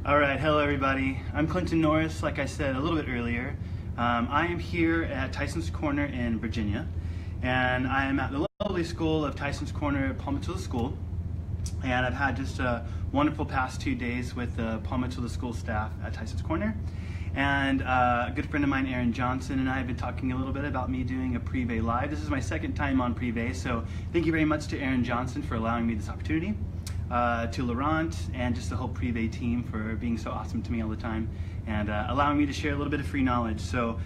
All right, hello everybody. I'm Clinton Norris, like I said a little bit earlier. I am here at Tyson's Corner in Virginia, and I am at the lovely school of Tyson's Corner at Paul Matilda School. And I've had just a wonderful past 2 days with the Paul Matilda School staff at Tyson's Corner. And a good friend of mine, Aaron Johnson, and I have been talking a little bit about me doing a Privé Live. This is my second time on Privé, so thank you very much to Aaron Johnson for allowing me this opportunity. To Laurent and just the whole Privé team for being so awesome to me all the time and allowing me to share a little bit of free knowledge. So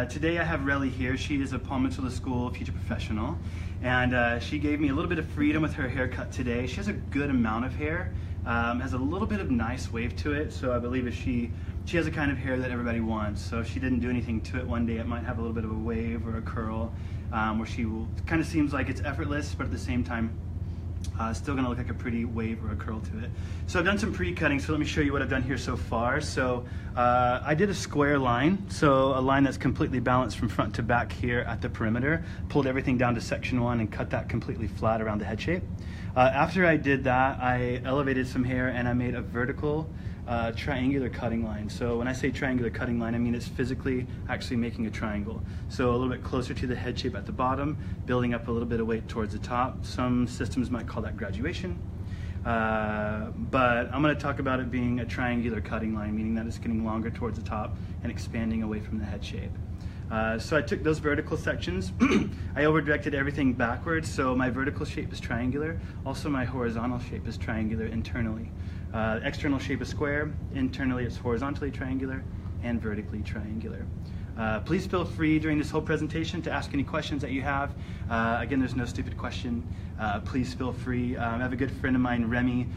today I have Relly here. She is a Paul Matilda School future professional, and she gave me a little bit of freedom with her haircut today. She has a good amount of hair, has a little bit of nice wave to it, so I believe if she has a kind of hair that everybody wants. So if she didn't do anything to it one day, it might have a little bit of a wave or a curl where she will kind of seems like it's effortless, but at the same time still going to look like a pretty wave or a curl to it. So I've done some pre-cutting, so let me show you what I've done here so far. So I did a square line, so a line that's completely balanced from front to back here at the perimeter. Pulled everything down to section 1 and cut that completely flat around the head shape. After I did that, I elevated some hair and I made a vertical triangular cutting line. So when I say triangular cutting line, I mean it's physically actually making a triangle. So a little bit closer to the head shape at the bottom, building up a little bit of weight towards the top. Some systems might call that graduation. But I'm going to talk about it being a triangular cutting line, meaning that it's getting longer towards the top and expanding away from the head shape. So I took those vertical sections, I over directed everything backwards, so my vertical shape is triangular, also my horizontal shape is triangular internally. External shape is square, internally it's horizontally triangular and vertically triangular. Please feel free during this whole presentation to ask any questions that you have. Again, there's no stupid question. Please feel free. I have a good friend of mine, Remy,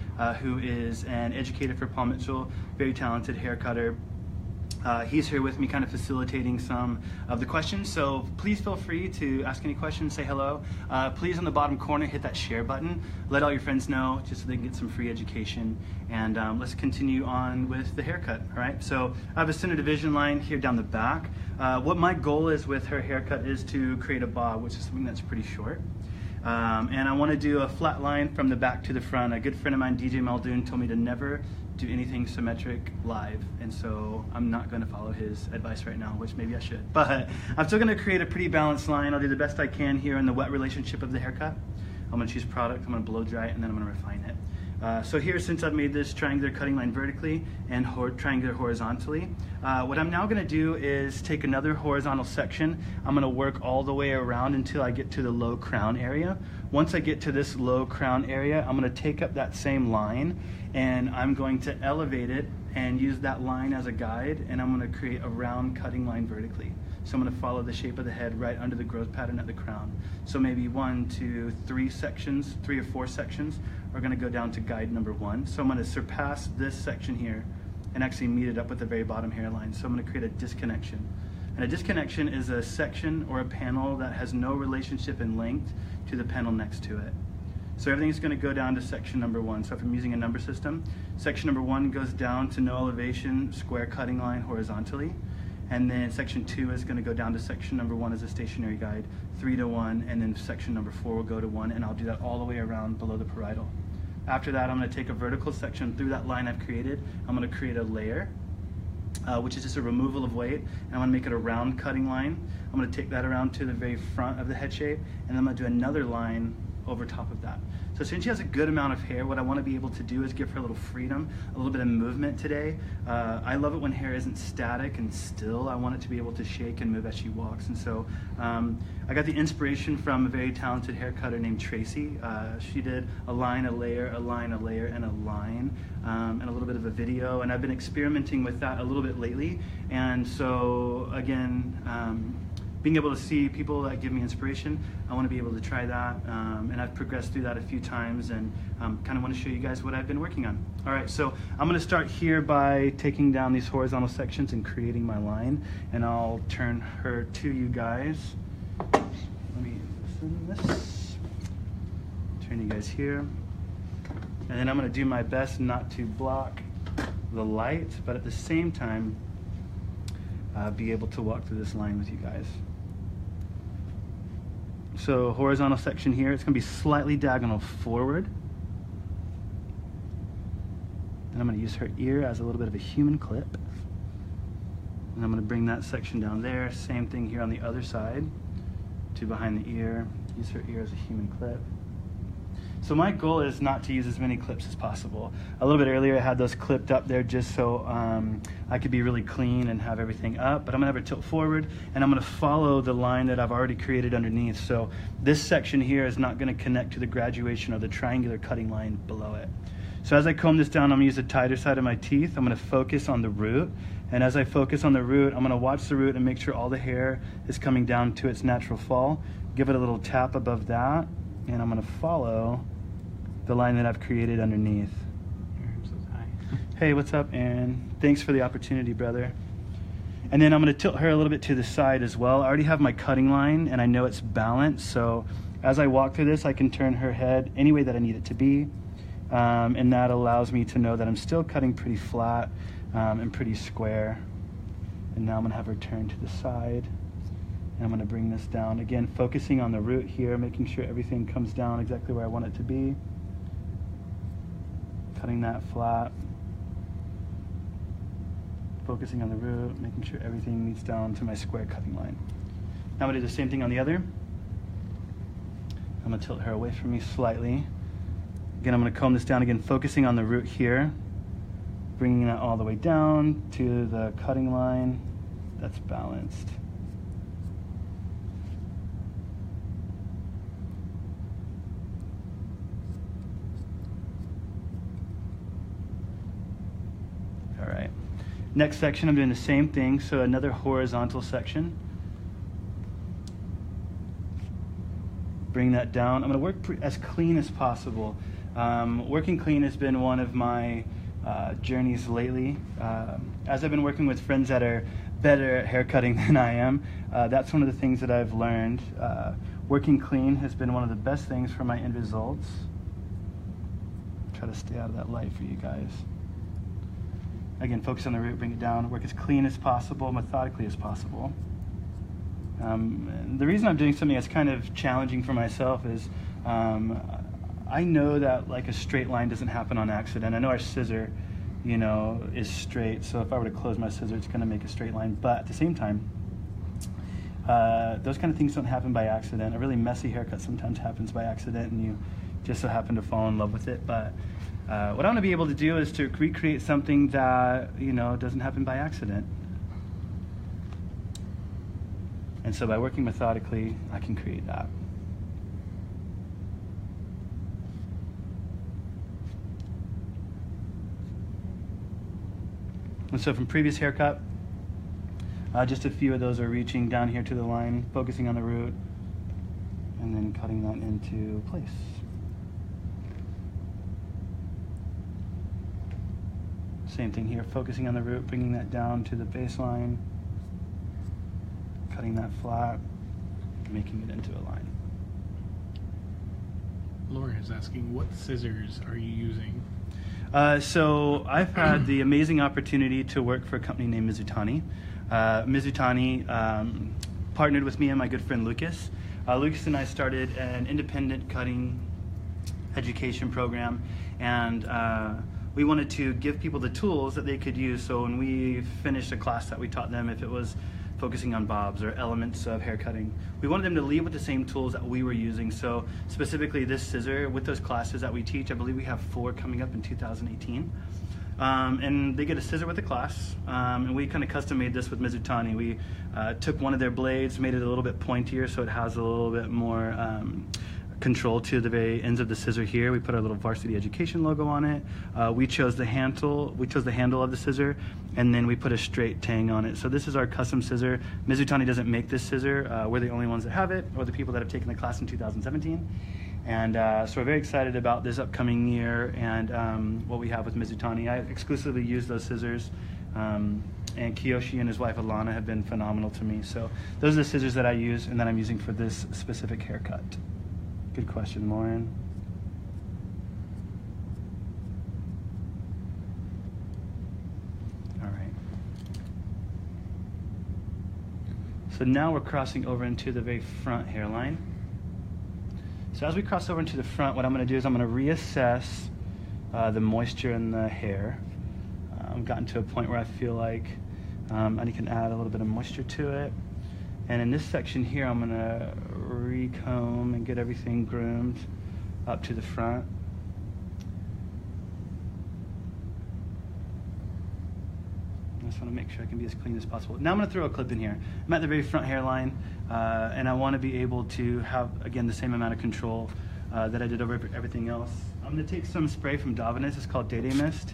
who is an educator for Paul Mitchell, very talented hair cutter. He's here with me kind of facilitating some of the questions, so please feel free to ask any questions, say hello. Please on the bottom corner hit that share button, let all your friends know just so they can get some free education, and let's continue on with the haircut. All right, so I have a center division line here down the back. What my goal is with her haircut is to create a bob, which is something that's pretty short. And I want to do a flat line from the back to the front. A good friend of mine, DJ Muldoon, told me to never do anything symmetric live, and so I'm not going to follow his advice right now, which maybe I should. But I'm still going to create a pretty balanced line. I'll do the best I can here in the wet relationship of the haircut. I'm going to choose product, I'm going to blow dry it, and then I'm going to refine it. So here, since I've made this triangular cutting line vertically and triangular horizontally, what I'm now going to do is take another horizontal section. I'm going to work all the way around until I get to the low crown area. Once I get to this low crown area, I'm going to take up that same line and I'm going to elevate it and use that line as a guide, and I'm going to create a round cutting line vertically. So I'm going to follow the shape of the head right under the growth pattern at the crown. So maybe 1, 2, 3 sections, 3 or 4 sections are going to go down to guide number 1. So I'm going to surpass this section here and actually meet it up with the very bottom hairline. So I'm going to create a disconnection. And a disconnection is a section or a panel that has no relationship in length to the panel next to it. So everything's going to go down to section number 1. So if I'm using a number system, section number 1 goes down to no elevation, square cutting line horizontally. And then section 2 is going to go down to section number 1 as a stationary guide, 3 to 1, and then section number 4 will go to 1, and I'll do that all the way around below the parietal. After that, I'm going to take a vertical section through that line I've created. I'm going to create a layer, which is just a removal of weight, and I'm going to make it a round cutting line. I'm going to take that around to the very front of the head shape, and then I'm going to do another line over top of that. So since she has a good amount of hair, what I want to be able to do is give her a little freedom, a little bit of movement today. I love it when hair isn't static and still. I want it to be able to shake and move as she walks. And so I got the inspiration from a very talented hair cutter named Tracy. She did a line, a layer, a line, a layer, and a line, and a little bit of a video. And I've been experimenting with that a little bit lately. And so again, being able to see people that give me inspiration, I want to be able to try that, and I've progressed through that a few times, and kind of want to show you guys what I've been working on. All right, so I'm going to start here by taking down these horizontal sections and creating my line, and I'll turn her to you guys. Let me loosen this, turn you guys here, and then I'm going to do my best not to block the light, but at the same time be able to walk through this line with you guys. So horizontal section here, it's going to be slightly diagonal forward. And I'm going to use her ear as a little bit of a human clip. And I'm going to bring that section down there. Same thing here on the other side, to behind the ear. Use her ear as a human clip. So my goal is not to use as many clips as possible. A little bit earlier I had those clipped up there just so I could be really clean and have everything up, but I'm gonna have her tilt forward and I'm gonna follow the line that I've already created underneath. So this section here is not gonna connect to the graduation or the triangular cutting line below it. So as I comb this down, I'm gonna use the tighter side of my teeth. I'm gonna focus on the root. And as I focus on the root, I'm gonna watch the root and make sure all the hair is coming down to its natural fall. Give it a little tap above that, and I'm gonna follow the line that I've created underneath. Aaron says hi. Hey, what's up, Aaron? Thanks for the opportunity, brother. And then I'm gonna tilt her a little bit to the side as well. I already have my cutting line and I know it's balanced, so as I walk through this, I can turn her head any way that I need it to be. And that allows me to know that I'm still cutting pretty flat and pretty square. And now I'm gonna have her turn to the side. And I'm gonna bring this down. Again, focusing on the root here, making sure everything comes down exactly where I want it to be. Cutting that flat. Focusing on the root, making sure everything meets down to my square cutting line. Now I'm gonna do the same thing on the other. I'm gonna tilt her away from me slightly. Again, I'm gonna comb this down again, focusing on the root here, bringing that all the way down to the cutting line that's balanced. All right, next section, I'm doing the same thing, so another horizontal section. Bring that down. I'm gonna work as clean as possible. Working clean has been one of my journeys lately. As I've been working with friends that are better at haircutting than I am, that's one of the things that I've learned. Working clean has been one of the best things for my end results. Try to stay out of that light for you guys. Again, focus on the root, bring it down, work as clean as possible, methodically as possible. The reason I'm doing something that's kind of challenging for myself is I know that like a straight line doesn't happen on accident. I know our scissor, you know, is straight, so if I were to close my scissor, it's gonna make a straight line, but at the same time, those kind of things don't happen by accident. A really messy haircut sometimes happens by accident and you just so happen to fall in love with it, but what I wanna be able to do is to recreate something that, you know, doesn't happen by accident. And so by working methodically, I can create that. And so from previous haircut, just a few of those are reaching down here to the line, focusing on the root, and then cutting that into place. Same thing here, focusing on the root, bringing that down to the baseline, cutting that flat, making it into a line. Laura is asking, what scissors are you using? So I've had the amazing opportunity to work for a company named Mizutani. Mizutani partnered with me and my good friend Lucas. Lucas and I started an independent cutting education program, and we wanted to give people the tools that they could use. So when we finished a class that we taught them, if it was focusing on bobs or elements of hair cutting, we wanted them to leave with the same tools that we were using. So specifically this scissor, with those classes that we teach, I believe we have 4 coming up in 2018. And they get a scissor with the class, and we kind of custom made this with Mizutani. We took one of their blades, made it a little bit pointier so it has a little bit more control to the very ends of the scissor here. We put our little Varsity Education logo on it. We chose the handle of the scissor, and then we put a straight tang on it. So this is our custom scissor. Mizutani doesn't make this scissor. We're the only ones that have it, or the people that have taken the class in 2017. And so we're very excited about this upcoming year and what we have with Mizutani. I exclusively use those scissors, and Kiyoshi and his wife Alana have been phenomenal to me. So those are the scissors that I use and that I'm using for this specific haircut. Good question, Lauren. All right. So now we're crossing over into the very front hairline. So as we cross over into the front, what I'm going to do is I'm going to reassess the moisture in the hair. I've gotten to a point where I feel like I can add a little bit of moisture to it. And in this section here, I'm gonna recomb and get everything groomed up to the front. I just want to make sure I can be as clean as possible. Now I'm going to throw a clip in here. I'm at the very front hairline, and I want to be able to have, again, the same amount of control that I did over everything else. I'm going to take some spray from Davines. It's called Day Day Mist.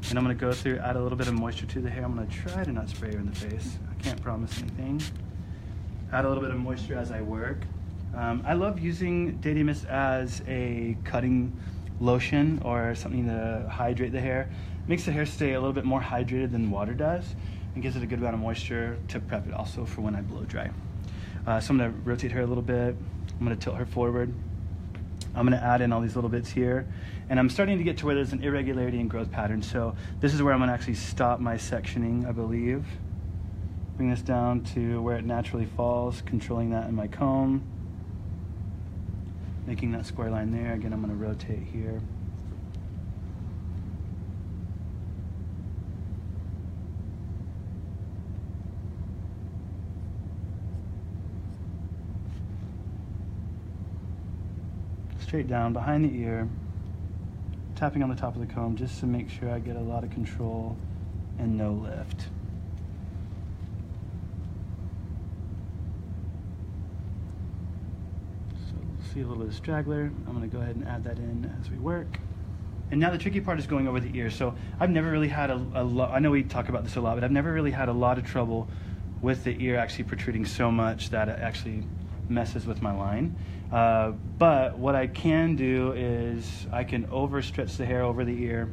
And I'm going to go through, add a little bit of moisture to the hair. I'm going to try to not spray her in the face. I can't promise anything. Add a little bit of moisture as I work. I love using Day Day Mist as a cutting lotion or something to hydrate the hair. Makes the hair stay a little bit more hydrated than water does and gives it a good amount of moisture to prep it also for when I blow dry. So I'm going to rotate her a little bit. I'm going to tilt her forward. I'm going to add in all these little bits here. And I'm starting to get to where there's an irregularity in growth pattern. So this is where I'm going to actually stop my sectioning, I believe. Bring this down to where it naturally falls, controlling that in my comb. Making that square line there. Again, I'm going to rotate here. Straight down behind the ear, tapping on the top of the comb just to make sure I get a lot of control and no lift. So we'll see a little bit of straggler. I'm going to go ahead and add that in as we work. And now the tricky part is going over the ear. So I've never really had a lot, I know we talk about this a lot, but I've never really had a lot of trouble with the ear actually protruding so much that it actually messes with my line. But what I can do is I can overstretch the hair over the ear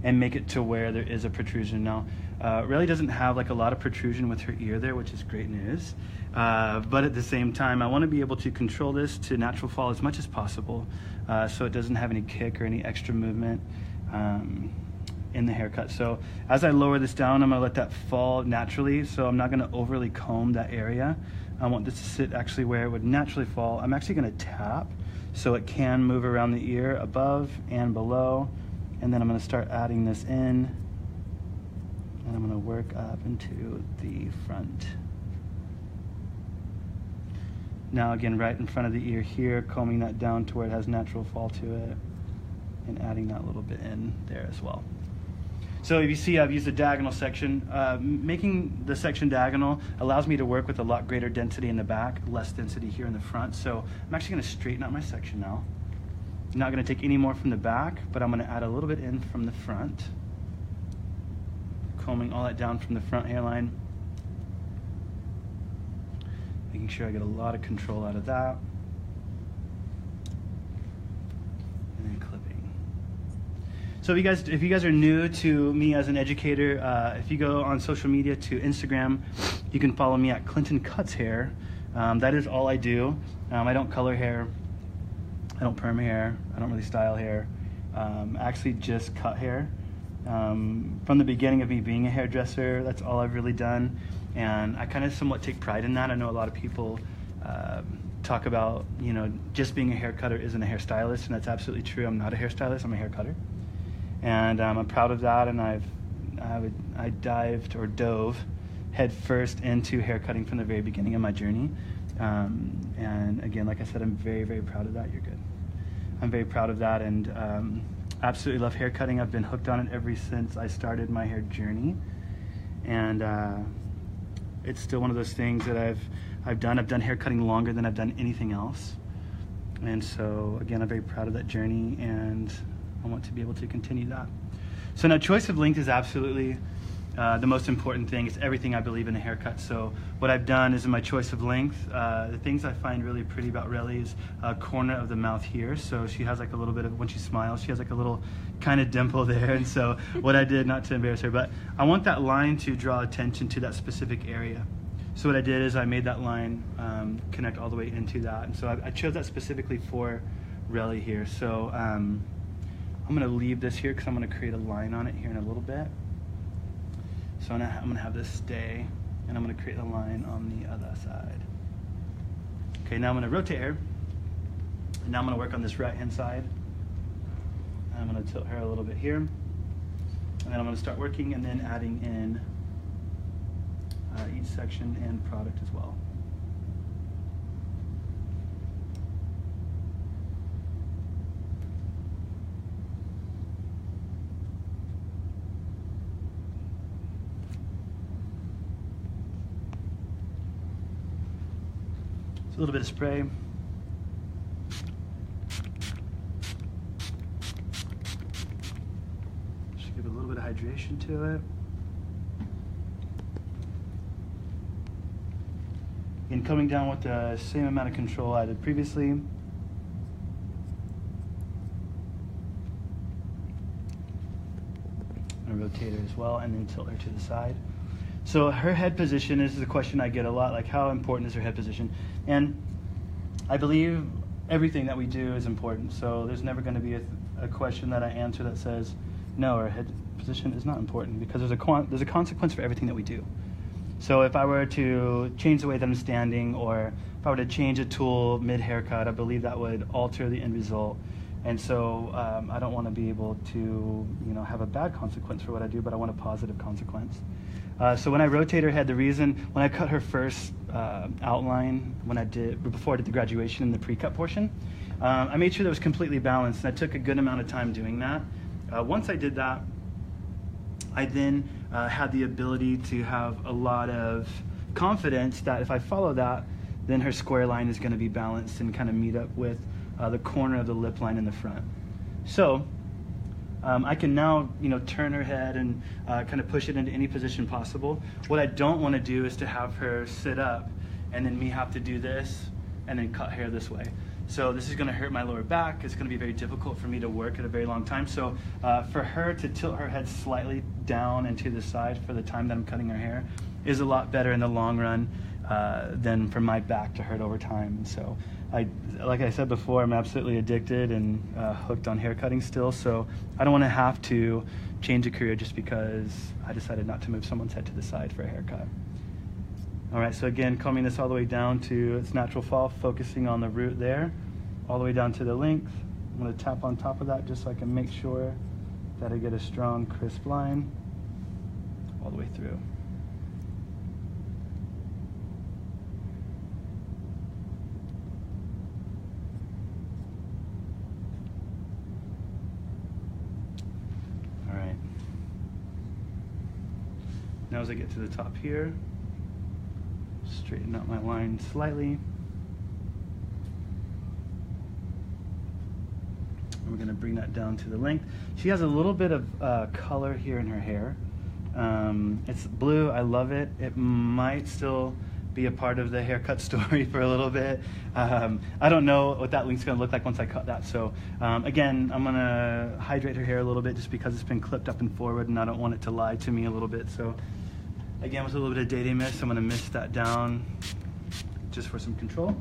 and make it to where there is a protrusion. Now, Relly doesn't have like a lot of protrusion with her ear there, which is great news. But at the same time, I want to be able to control this to natural fall as much as possible, so it doesn't have any kick or any extra movement in the haircut. So as I lower this down, I'm going to let that fall naturally. So I'm not going to overly comb that area. I want this to sit actually where it would naturally fall. I'm actually going to tap so it can move around the ear above and below. And then I'm going to start adding this in. And I'm going to work up into the front. Now again, right in front of the ear here, combing that down to where it has natural fall to it. And adding that little bit in there as well. So if you see, I've used a diagonal section. Making the section diagonal allows me to work with a lot greater density in the back, less density here in the front. So I'm actually going to straighten out my section now. I'm not going to take any more from the back, but I'm going to add a little bit in from the front. Combing all that down from the front hairline. Making sure I get a lot of control out of that. And then clipping. So if you guys are new to me as an educator, if you go on social media to Instagram, you can follow me at Clinton Cuts Hair. That is all I do. I don't color hair. I don't perm hair. I don't really style hair. I actually just cut hair. From the beginning of me being a hairdresser, that's all I've really done. And I kind of somewhat take pride in that. I know a lot of people talk about, just being a hair cutter isn't a hairstylist, and that's absolutely true. I'm not a hairstylist, I'm a hair cutter. And I'm proud of that, and I dove head first into hair cutting from the very beginning of my journey. And again, like I said, I'm very, very proud of that. You're good. I'm very proud of that, and absolutely love hair cutting. I've been hooked on it ever since I started my hair journey, and it's still one of those things that I've done. I've done hair cutting longer than I've done anything else, and so again, I'm very proud of that journey, and I want to be able to continue that. So now, choice of length is absolutely the most important thing. It's everything I believe in a haircut. So what I've done is in my choice of length, the things I find really pretty about Relly is a corner of the mouth here. So she has like a little bit of, when she smiles, she has like a little kind of dimple there. And so what I did, not to embarrass her, but I want that line to draw attention to that specific area. So what I did is I made that line connect all the way into that. And so I chose that specifically for Relly here. So I'm gonna leave this here because I'm gonna create a line on it here in a little bit. So I'm gonna have this stay, and I'm gonna create a line on the other side. Okay, now I'm gonna rotate her, and now I'm gonna work on this right-hand side. I'm going to tilt her a little bit here, and then I'm going to start working and then adding in each section and product as well. A little bit of spray. Just give it a little bit of hydration to it. And coming down with the same amount of control I did previously. And rotate her as well, and then tilt her to the side. So her head position, this is a question I get a lot, like how important is her head position? And I believe everything that we do is important. So there's never going to be a question that I answer that says, no, her head position is not important, because there's a consequence for everything that we do. So if I were to change the way that I'm standing, or if I were to change a tool mid-haircut, I believe that would alter the end result. And so I don't want to be able to, have a bad consequence for what I do, but I want a positive consequence. So when I rotate her head, the reason, when I cut her first outline, before I did the graduation in the pre-cut portion, I made sure that it was completely balanced, and I took a good amount of time doing that. Once I did that, I then had the ability to have a lot of confidence that if I follow that, then her square line is going to be balanced and kind of meet up with the corner of the lip line in the front. So I can now, turn her head and kind of push it into any position possible. What I don't want to do is to have her sit up and then me have to do this and then cut hair this way. So this is going to hurt my lower back. It's going to be very difficult for me to work at a very long time. So for her to tilt her head slightly down and to the side for the time that I'm cutting her hair is a lot better in the long run than for my back to hurt over time. And so like I said before, I'm absolutely addicted and hooked on hair cutting still. So I don't want to have to change a career just because I decided not to move someone's head to the side for a haircut. All right, so again, combing this all the way down to its natural fall, focusing on the root there, all the way down to the length. I'm going to tap on top of that just so I can make sure that I get a strong, crisp line all the way through. All right. Now as I get to the top here, straighten out my line slightly. And we're going to bring that down to the length. She has a little bit of color here in her hair. It's blue. I love it. It might still be a part of the haircut story for a little bit. I don't know what that length's going to look like once I cut that. So again, I'm going to hydrate her hair a little bit just because it's been clipped up and forward, and I don't want it to lie to me a little bit. So again, with a little bit of day-day mist, I'm going to mist that down just for some control.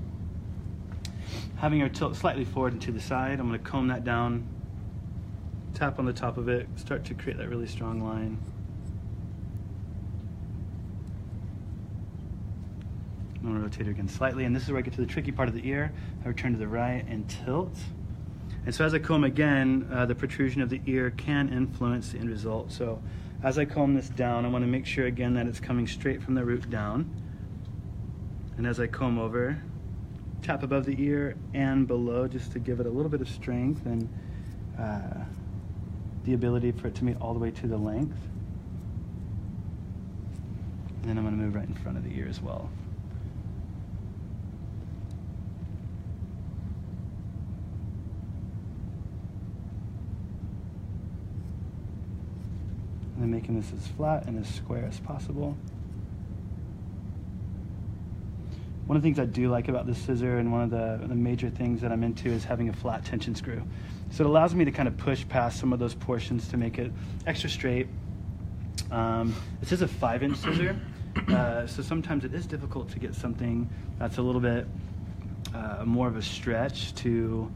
Having her tilt slightly forward and to the side, I'm going to comb that down, tap on the top of it, start to create that really strong line. I'm going to rotate her again slightly, and this is where I get to the tricky part of the ear. I return to the right and tilt. And so as I comb again, the protrusion of the ear can influence the end result. So as I comb this down, I want to make sure again that it's coming straight from the root down. And as I comb over, tap above the ear and below just to give it a little bit of strength and the ability for it to meet all the way to the length. And then I'm going to move right in front of the ear as well. And making this as flat and as square as possible. One of the things I do like about this scissor, and one of the major things that I'm into, is having a flat tension screw. So it allows me to kind of push past some of those portions to make it extra straight. This is a 5-inch scissor, so sometimes it is difficult to get something that's a little bit more of a stretch to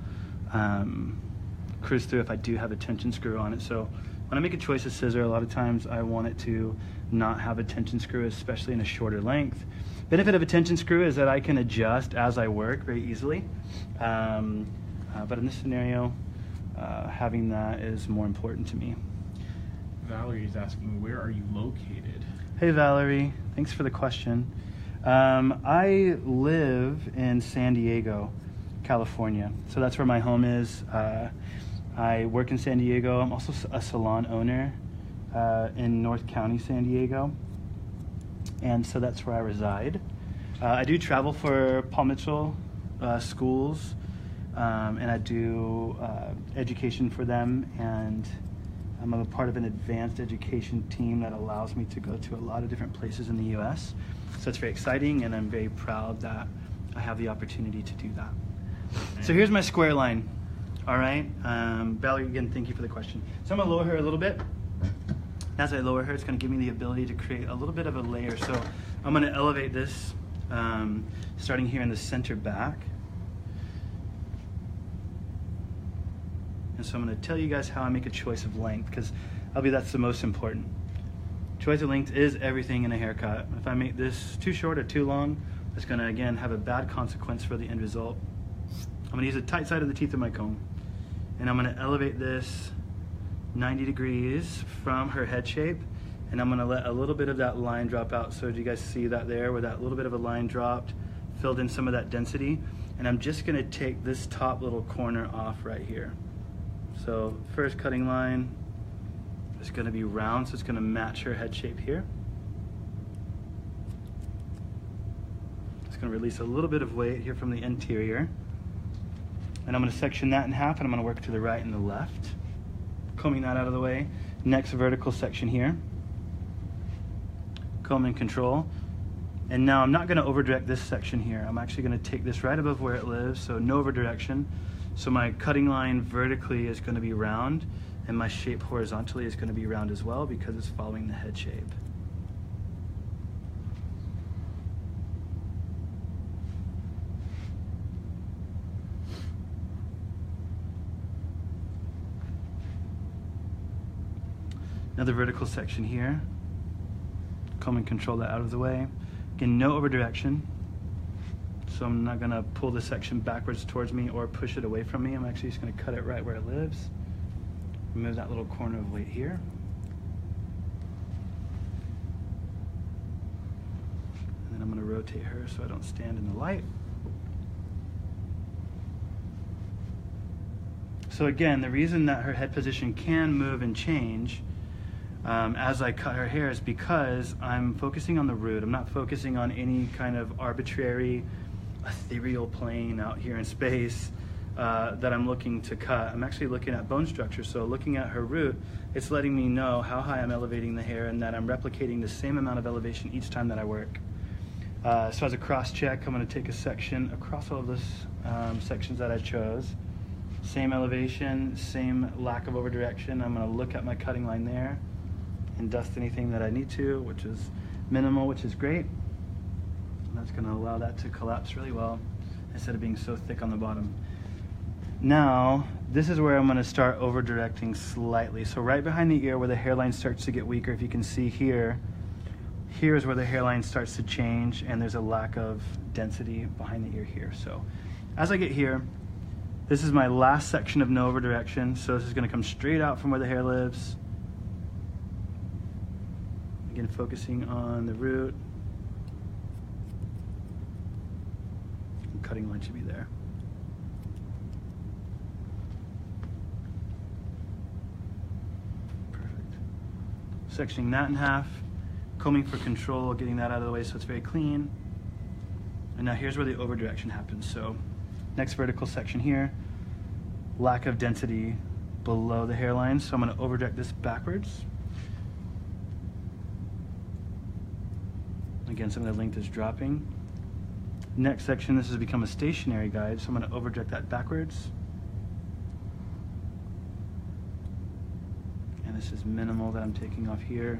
cruise through if I do have a tension screw on it. So when I make a choice of scissor, a lot of times I want it to not have a tension screw, especially in a shorter length. Benefit of a tension screw is that I can adjust as I work very easily. But in this scenario, having that is more important to me. Valerie's asking, where are you located? Hey Valerie, thanks for the question. I live in San Diego, California. So that's where my home is. I work in San Diego. I'm also a salon owner in North County, San Diego. And so that's where I reside. I do travel for Paul Mitchell schools, and I do education for them, and I'm a part of an advanced education team that allows me to go to a lot of different places in the U.S. So it's very exciting, and I'm very proud that I have the opportunity to do that. So here's my square line. All right, Valerie, again, thank you for the question. So I'm gonna lower her a little bit. As I lower her, it's gonna give me the ability to create a little bit of a layer. So I'm gonna elevate this, starting here in the center back. And so I'm going to tell you guys how I make a choice of length, because that's the most important. Choice of length is everything in a haircut. If I make this too short or too long, it's going to, again, have a bad consequence for the end result. I'm going to use the tight side of the teeth of my comb, and I'm going to elevate this 90 degrees from her head shape, and I'm going to let a little bit of that line drop out. So do you guys see that there, where that little bit of a line dropped, filled in some of that density? And I'm just going to take this top little corner off right here. So first cutting line is going to be round, so it's going to match her head shape here. It's going to release a little bit of weight here from the interior. And I'm going to section that in half, and I'm going to work to the right and the left. Combing that out of the way. Next vertical section here. Comb and control. And now I'm not going to over direct this section here. I'm actually going to take this right above where it lives, so no over direction. So my cutting line vertically is going to be round, and my shape horizontally is going to be round as well, because it's following the head shape. Another vertical section here. Comb and control that out of the way. Again, no over direction. So I'm not going to pull the section backwards towards me or push it away from me. I'm actually just going to cut it right where it lives. Remove that little corner of weight here. And then I'm going to rotate her so I don't stand in the light. So again, the reason that her head position can move and change as I cut her hair is because I'm focusing on the root. I'm not focusing on any kind of arbitrary ethereal plane out here in space that I'm looking to cut. I'm actually looking at bone structure. So looking at her root, it's letting me know how high I'm elevating the hair, and that I'm replicating the same amount of elevation each time that I work. So as a cross check, I'm going to take a section across all of those sections that I chose. Same elevation, same lack of over direction. I'm going to look at my cutting line there and dust anything that I need to, which is minimal, which is great. That's going to allow that to collapse really well instead of being so thick on the bottom. Now, this is where I'm going to start over directing slightly. So right behind the ear where the hairline starts to get weaker, if you can see here, here's where the hairline starts to change, and there's a lack of density behind the ear here. So as I get here, this is my last section of no over direction. So this is going to come straight out from where the hair lives. Again, focusing on the root. Cutting line should be there. Perfect. Sectioning that in half, combing for control, getting that out of the way so it's very clean. And now here's where the over direction happens. So next vertical section here, lack of density below the hairline. So I'm going to over direct this backwards. Again, some of the length is dropping. Next section, this has become a stationary guide, so I'm going to over direct that backwards. And this is minimal that I'm taking off here.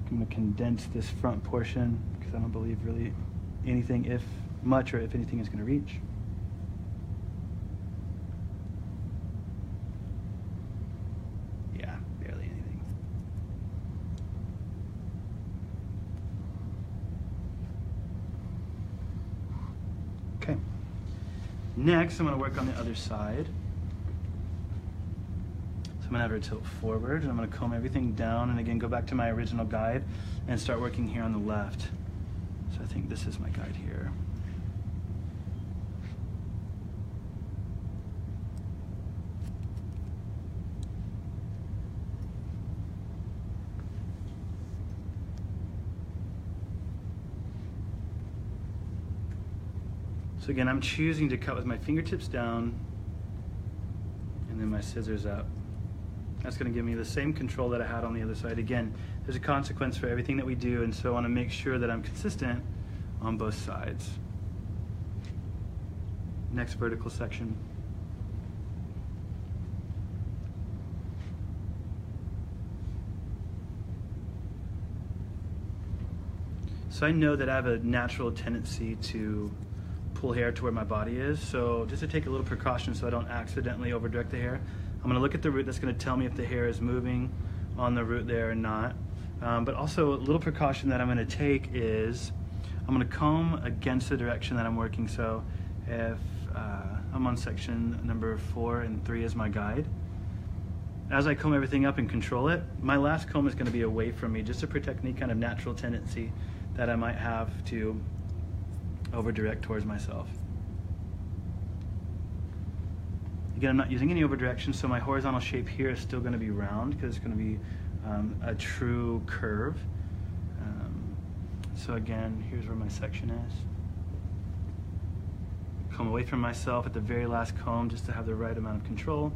I'm going to condense this front portion because I don't believe really anything, if much or if anything, is going to reach. Yeah, barely anything. Okay. Next, I'm going to work on the other side. I'm gonna have her tilt forward, and I'm gonna comb everything down, and again, go back to my original guide and start working here on the left. So I think this is my guide here. So again, I'm choosing to cut with my fingertips down and then my scissors up. That's going to give me the same control that I had on the other side. Again, there's a consequence for everything that we do, and so I want to make sure that I'm consistent on both sides. Next vertical section. So I know that I have a natural tendency to pull hair to where my body is, so just to take a little precaution so I don't accidentally overdirect the hair, I'm going to look at the root. That's going to tell me if the hair is moving on the root there or not. But also a little precaution that I'm going to take is I'm going to comb against the direction that I'm working. So if I'm on section number 4 and 3 is my guide, as I comb everything up and control it, my last comb is going to be away from me just to protect any kind of natural tendency that I might have to over-direct towards myself. Again, I'm not using any over-direction, so my horizontal shape here is still going to be round because it's going to be a true curve. So again, here's where my section is. Comb away from myself at the very last comb just to have the right amount of control.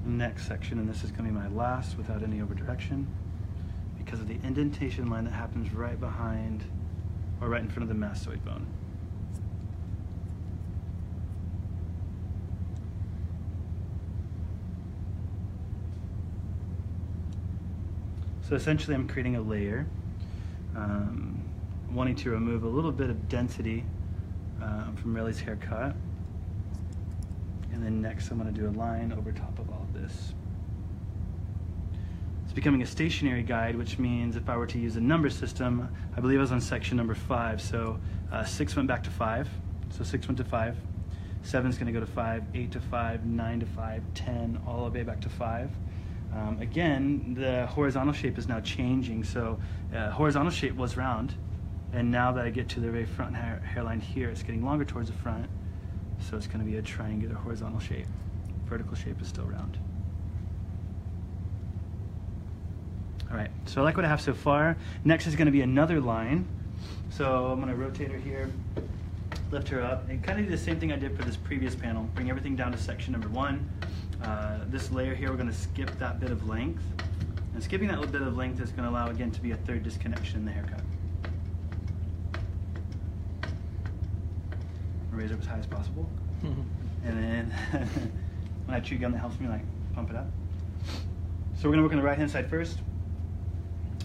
Next section, and this is going to be my last without any over direction because of the indentation line that happens right behind or right in front of the mastoid bone. So essentially I'm creating a layer, wanting to remove a little bit of density from Riley's haircut. And then next I'm going to do a line over top of all of this. It's becoming a stationary guide, which means if I were to use a number system, I believe I was on section number 5, so 6 went back to 5, so 6 went to 5, 7 is going to go to 5, 8 to 5, 9 to 5, 10, all the way back to 5. Again, the horizontal shape is now changing, so horizontal shape was round, and now that I get to the very front hairline here, it's getting longer towards the front. So it's going to be a triangular horizontal shape. Vertical shape is still round. All right, so I like what I have so far. Next is going to be another line. So I'm going to rotate her here, lift her up, and kind of do the same thing I did for this previous panel. Bring everything down to section number 1. This layer here, we're going to skip that bit of length. And skipping that little bit of length is going to allow, again, to be a third disconnection in the haircut. Raise it up as high as possible. And then when I chew gum, that helps me like pump it up. So we're gonna work on the right hand side first.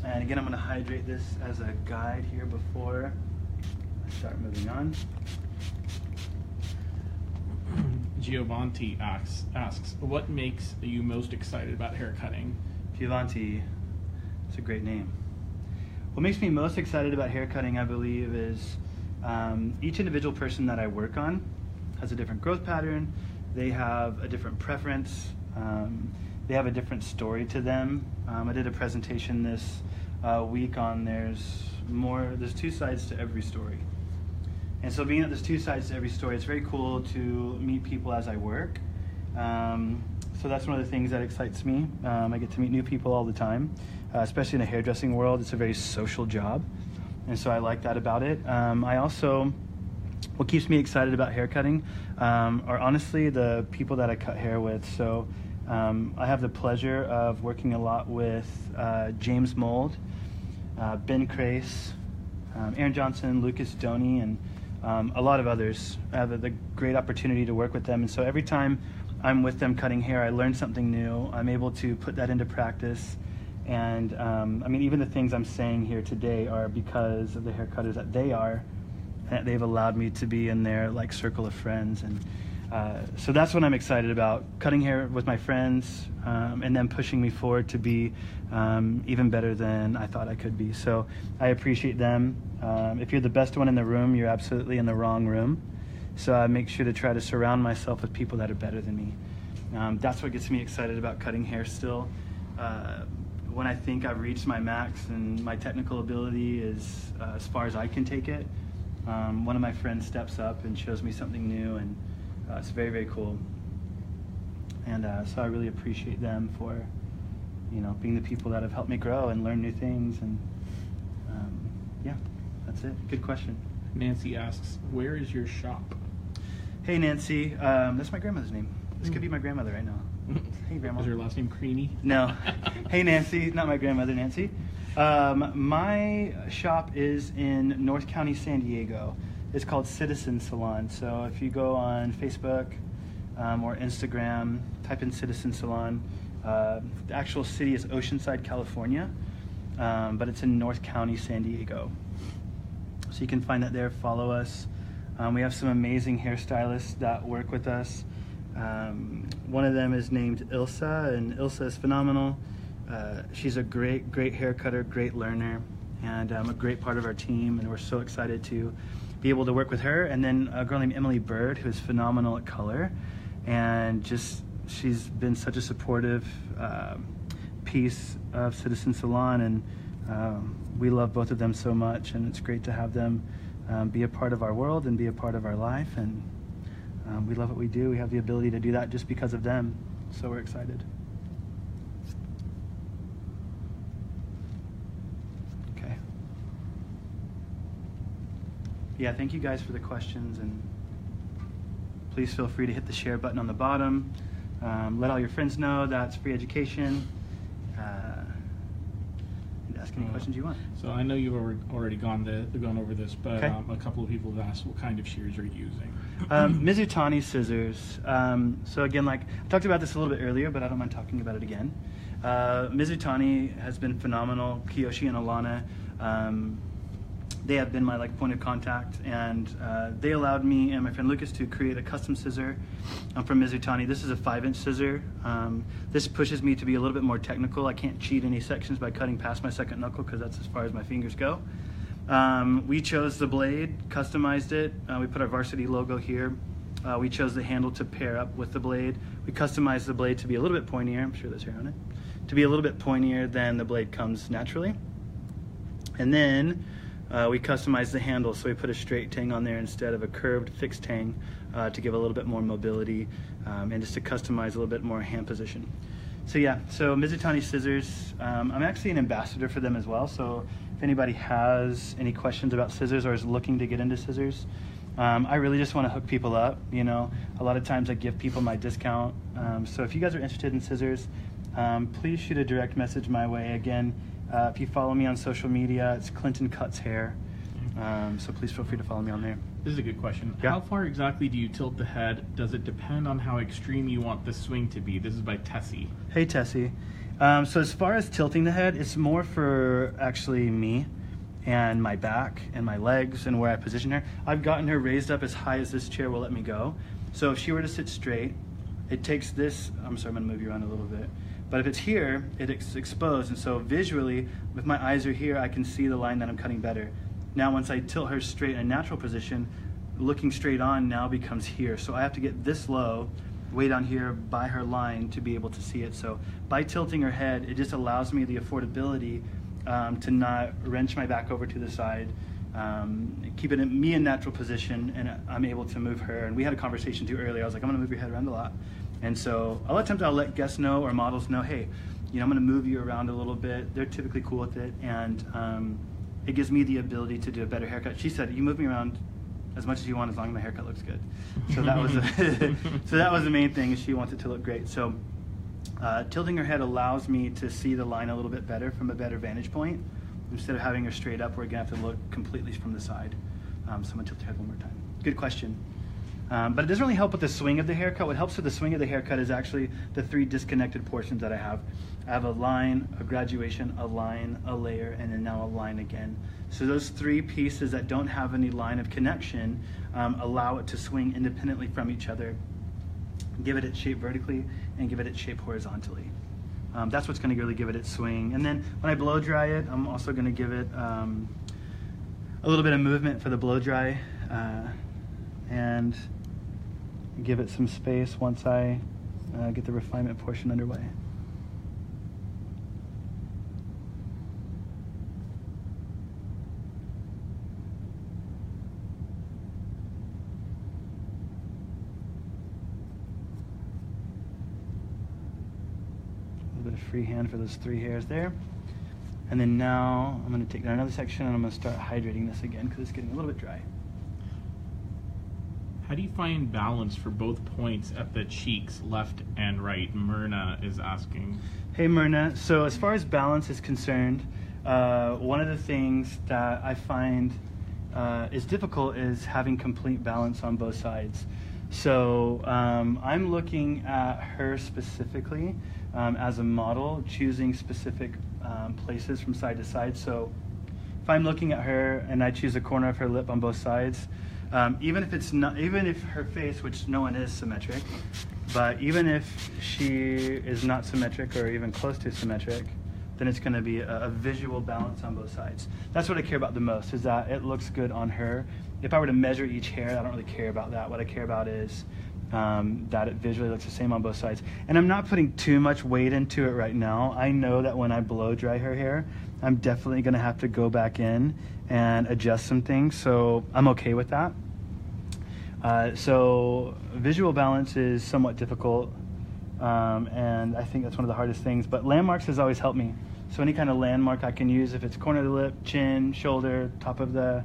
And again, I'm gonna hydrate this as a guide here before I start moving on. Giovanni asks, what makes you most excited about haircutting? Giovanni, it's a great name. What makes me most excited about haircutting, I believe, is each individual person that I work on has a different growth pattern. They have a different preference. They have a different story to them. I did a presentation this week on there's 2 sides to every story. And so being that there's 2 sides to every story, it's very cool to meet people as I work. So that's one of the things that excites me. I get to meet new people all the time, especially in the hairdressing world. It's a very social job. And so I like that about it. What keeps me excited about haircutting are honestly the people that I cut hair with. So I have the pleasure of working a lot with James Mold, Ben Crace, Aaron Johnson, Lucas Doney, and a lot of others. I have the great opportunity to work with them. And so every time I'm with them cutting hair, I learn something new. I'm able to put that into practice. And I mean, even the things I'm saying here today are because of the haircutters that they are, and they've allowed me to be in their like circle of friends. And So that's what I'm excited about, cutting hair with my friends, and then pushing me forward to be even better than I thought I could be. So I appreciate them. If you're the best one in the room, you're absolutely in the wrong room. So I make sure to try to surround myself with people that are better than me. That's what gets me excited about cutting hair still. When I think I've reached my max and my technical ability is as far as I can take it, one of my friends steps up and shows me something new, and it's very, very cool. And so I really appreciate them for, being the people that have helped me grow and learn new things. And yeah, that's it. Good question. Nancy asks, where is your shop? Hey, Nancy. That's my grandmother's name. This could be my grandmother right now. Hey, Grandma. Is her last name Creamy? No. Hey, Nancy. Not my grandmother, Nancy. My shop is in North County, San Diego. It's called Citizen Salon. So if you go on Facebook or Instagram, type in Citizen Salon. The actual city is Oceanside, California, but it's in North County, San Diego. So you can find that there. Follow us. We have some amazing hairstylists that work with us. One of them is named Ilsa, and Ilsa is phenomenal. She's a great hair cutter, great learner, and a great part of our team, and we're so excited to be able to work with her. And then a girl named Emily Bird, who is phenomenal at color, and she's been such a supportive piece of Citizen Salon, and we love both of them so much, and it's great to have them be a part of our world and be a part of our life, and we love what we do. We have the ability to do that just because of them, so we're excited. Okay. Yeah, thank you guys for the questions, and please feel free to hit the share button on the bottom. Let all your friends know that's free education. Ask any questions you want. So I know you've already gone over this, but Okay. A couple of people have asked what kind of shears are you using? Mizutani scissors. So again, like I talked about this a little bit earlier, but I don't mind talking about it again. Mizutani has been phenomenal. Kiyoshi and Alana, they have been my point of contact, and they allowed me and my friend Lucas to create a custom scissor from Mizutani. This is a 5-inch scissor. This pushes me to be a little bit more technical. I can't cheat any sections by cutting past my second knuckle because that's as far as my fingers go. We chose the blade, customized it. We put our varsity logo here. We chose the handle to pair up with the blade. We customized the blade to be a little bit pointier. I'm sure there's hair on it. To be a little bit pointier than the blade comes naturally. And then we customized the handle, so we put a straight tang on there instead of a curved fixed tang to give a little bit more mobility and just to customize a little bit more hand position. So yeah, so Mizutani scissors, I'm actually an ambassador for them as well, so if anybody has any questions about scissors or is looking to get into scissors, I really just want to hook people up. A lot of times I give people my discount, so if you guys are interested in scissors, please shoot a direct message my way. Again, if you follow me on social media, it's Clinton Cuts Hair. So please feel free to follow me on there. This is a good question. Yeah. How far exactly do you tilt the head? Does it depend on how extreme you want the swing to be? This is by Tessie. Hey, Tessie. So as far as tilting the head, it's more for actually me and my back and my legs and where I position her. I've gotten her raised up as high as this chair will let me go. So if she were to sit straight, it takes this, I'm sorry, I'm gonna move you around a little bit. But if it's here, it's exposed, and so visually, if my eyes are here, I can see the line that I'm cutting better. Now once I tilt her straight in a natural position, looking straight on now becomes here. So I have to get this low, way down here by her line to be able to see it. So by tilting her head, it just allows me the affordability to not wrench my back over to the side, keep it me in natural position, and I'm able to move her. And we had a conversation too earlier. I was like, I'm gonna move your head around a lot. And so a lot of times I'll let guests know or models know, hey, I'm gonna move you around a little bit. They're typically cool with it, and it gives me the ability to do a better haircut. She said, you move me around as much as you want, as long as my haircut looks good. So that was so that was the main thing, is she wants it to look great. So tilting her head allows me to see the line a little bit better from a better vantage point. Instead of having her straight up, we're gonna have to look completely from the side. So I'm gonna tilt her head one more time. Good question. But it doesn't really help with the swing of the haircut. What helps with the swing of the haircut is actually the 3 disconnected portions that I have. I have a line, a graduation, a line, a layer, and then now a line again. So those 3 pieces that don't have any line of connection allow it to swing independently from each other. give it its shape vertically, and give it its shape horizontally. That's what's going to really give it its swing. And then when I blow dry it, I'm also going to give it a little bit of movement for the blow dry, and give it some space once I get the refinement portion underway. A bit of freehand for those 3 hairs there. And then now I'm going to take down another section and I'm going to start hydrating this again because it's getting a little bit dry. How do you find balance for both points at the cheeks, left and right? Myrna is asking. Hey Myrna, so as far as balance is concerned, one of the things that I find is difficult is having complete balance on both sides. So I'm looking at her specifically as a model, choosing specific places from side to side. So if I'm looking at her and I choose a corner of her lip on both sides, even if her face, which no one is symmetric, but even if she is not symmetric or even close to symmetric, then it's going to be a visual balance on both sides. That's what I care about the most, is that it looks good on her. If I were to measure each hair, I don't really care about that. What I care about is that it visually looks the same on both sides. And I'm not putting too much weight into it right now. I know that when I blow dry her hair, I'm definitely going to have to go back in and adjust some things, so I'm okay with that. So visual balance is somewhat difficult, and I think that's one of the hardest things, but landmarks has always helped me. So any kind of landmark I can use, if it's corner of the lip, chin, shoulder, top of the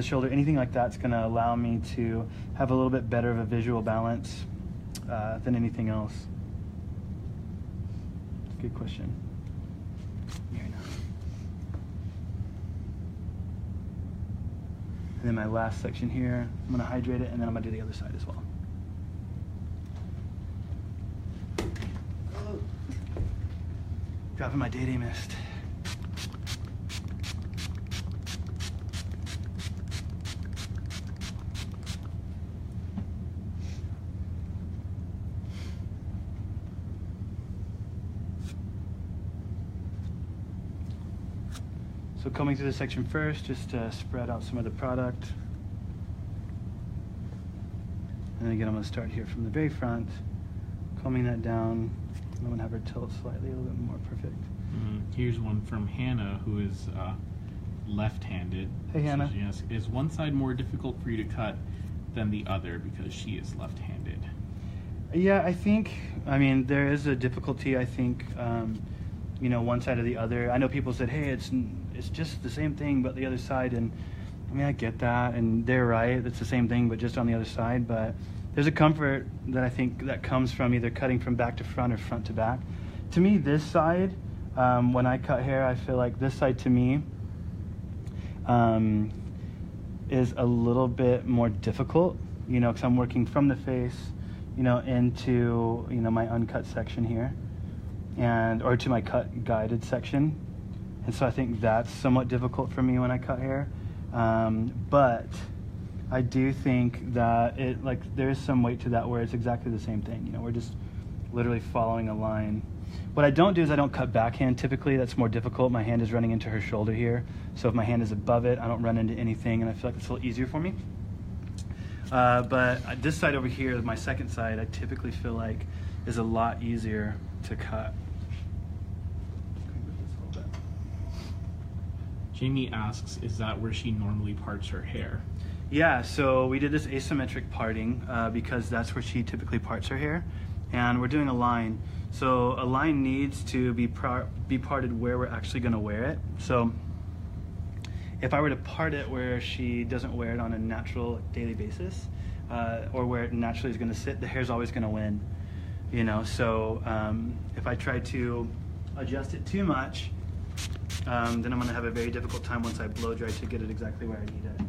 shoulder, anything like that's going to allow me to have a little bit better of a visual balance than anything else. Good question. And then my last section here, I'm going to hydrate it, and then I'm going to do the other side as well. Oh. Dropping my day mist. So combing through this section first, just to spread out some of the product. And then again, I'm going to start here from the very front, combing that down. I'm going to have her tilt slightly, a little bit more perfect. Here's one from Hannah, who is left-handed. Hey, Hannah. She asks, is one side more difficult for you to cut than the other because she is left-handed? Yeah, I mean, there is a difficulty, I think, you know, one side or the other. I know people said, hey, it's just the same thing but the other side, and I mean, I get that, and they're right, it's the same thing but just on the other side. But there's a comfort that I think that comes from either cutting from back to front or front to back. To me, this side, when I cut hair, I feel like this side to me is a little bit more difficult, you know, because I'm working from the face, you know, into, you know, my uncut section here, or to my cut guided section. And so I think that's somewhat difficult for me when I cut hair. But I do think that there is some weight to that where it's exactly the same thing. You know, we're just literally following a line. What I don't do is I don't cut backhand typically. That's more difficult. My hand is running into her shoulder here. So if my hand is above it, I don't run into anything, and I feel like it's a little easier for me. But this side over here, my second side, I typically feel like is a lot easier to cut. Jamie asks, is that where she normally parts her hair? Yeah, so we did this asymmetric parting because that's where she typically parts her hair, and we're doing a line. So a line needs to be parted where we're actually going to wear it. So if I were to part it where she doesn't wear it on a natural daily basis, or where it naturally is going to sit, the hair's always going to win. You know, so if I try to adjust it too much, then I'm going to have a very difficult time once I blow dry to get it exactly where I need it.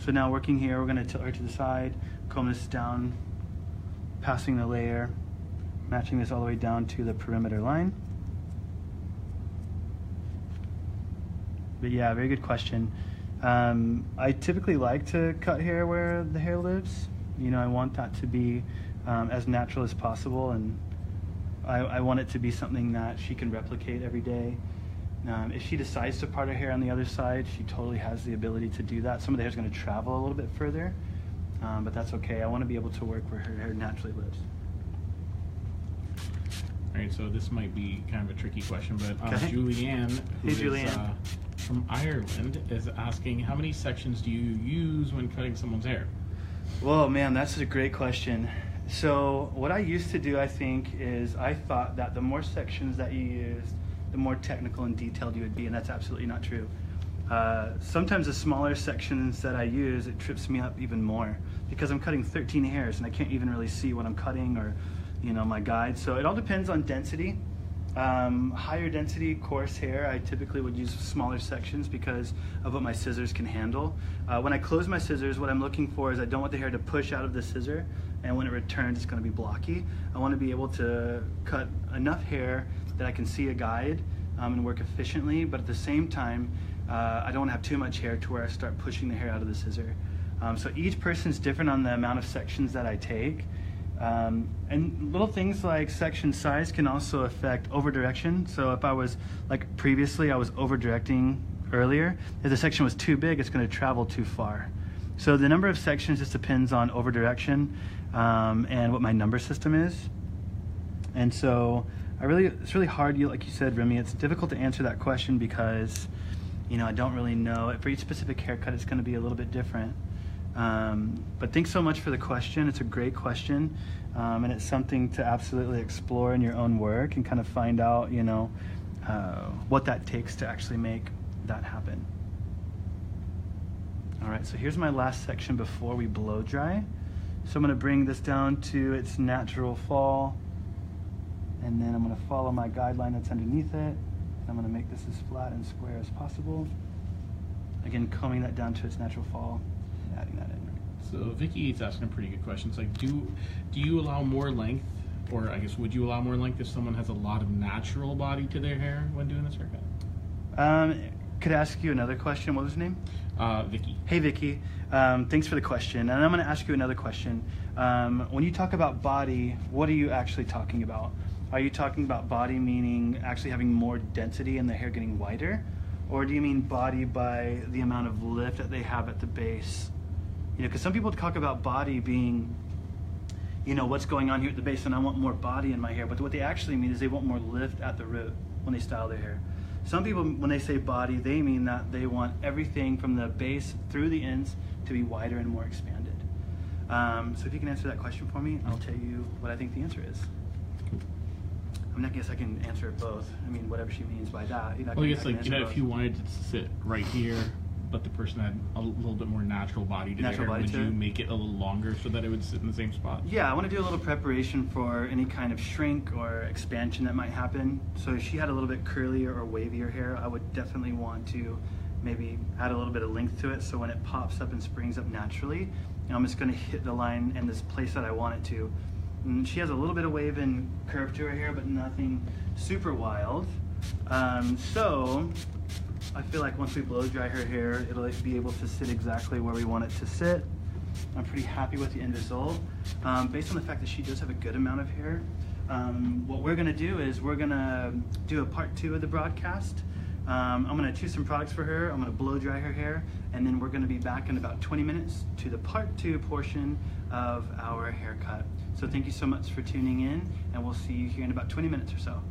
So now working here, we're going to tilt her to the side, comb this down, passing the layer, matching this all the way down to the perimeter line. But yeah, very good question. I typically like to cut hair where the hair lives, You know, I want that to be as natural as possible, and I want it to be something that she can replicate every day. If she decides to part her hair on the other side, she totally has the ability to do that. Some of the hair is going to travel a little bit further, but that's okay. I want to be able to work where her hair naturally lives. All right, so this might be kind of a tricky question, but Okay. Julianne, who Hey, is Julianne. from Ireland, is asking, how many sections do you use when cutting someone's hair? Whoa, man, that's a great question. So what I used to do, I think, is I thought that the more sections that you used, the more technical and detailed you would be, and that's absolutely not true. Sometimes the smaller sections that I use, it trips me up even more because I'm cutting 13 hairs and I can't even really see what I'm cutting or, you know, my guide. So it all depends on density. Higher density coarse hair, I typically would use smaller sections because of what my scissors can handle. When I close my scissors, what I'm looking for is I don't want the hair to push out of the scissor, and when it returns it's going to be blocky. I want to be able to cut enough hair that I can see a guide and work efficiently, but at the same time I don't want to have too much hair to where I start pushing the hair out of the scissor. So each person's different on the amount of sections that I take. And little things like section size can also affect over direction. So if I was, like previously I was over directing earlier, if the section was too big, it's going to travel too far. So the number of sections just depends on over direction and what my number system is. And so it's really hard, like you said, Remy, it's difficult to answer that question because, you know, I don't really know. For each specific haircut, it's going to be a little bit different. But thanks so much for the question. It's a great question, and it's something to absolutely explore in your own work and kind of find out, you know, what that takes to actually make that happen. All right, so here's my last section before we blow dry. So I'm going to bring this down to its natural fall, and then I'm going to follow my guideline that's underneath it. I'm going to make this as flat and square as possible. Again, combing that down to its natural fall. Adding that in. So Vicky's asking a pretty good question. It's like, do you allow more length, or I guess would you allow more length if someone has a lot of natural body to their hair when doing this haircut? Could I ask you another question? What was your name? Vicky. Hey Vicky, thanks for the question. And I'm going to ask you another question. When you talk about body, what are you actually talking about? Are you talking about body meaning actually having more density and the hair getting wider? Or do you mean body by the amount of lift that they have at the base? You know, because some people talk about body being, you know, what's going on here at the base, and I want more body in my hair. But what they actually mean is they want more lift at the root when they style their hair. Some people, when they say body, they mean that they want everything from the base through the ends to be wider and more expanded. So if you can answer that question for me, I'll tell you what I think the answer is. I guess I can answer it both. I mean, whatever she means by that. You know, Well, I guess, can like, you answer know, both. if you wanted to sit right here, but the person had a little bit more natural body to their Natural hair, body would to you it? make it a little longer so that it would sit in the same spot? Yeah, I want to do a little preparation for any kind of shrink or expansion that might happen. So if she had a little bit curlier or wavier hair, I would definitely want to maybe add a little bit of length to it, so when it pops up and springs up naturally, you know, I'm just going to hit the line in this place that I want it to. And she has a little bit of wave and curve to her hair, but nothing super wild. So I feel like once we blow dry her hair, it'll be able to sit exactly where we want it to sit. I'm pretty happy with the end result. Based on the fact that she does have a good amount of hair, what we're gonna do is we're gonna do a part 2 of the broadcast. I'm gonna choose some products for her, I'm gonna blow dry her hair, and then we're gonna be back in about 20 minutes to the part 2 portion of our haircut. So thank you so much for tuning in, and we'll see you here in about 20 minutes or so.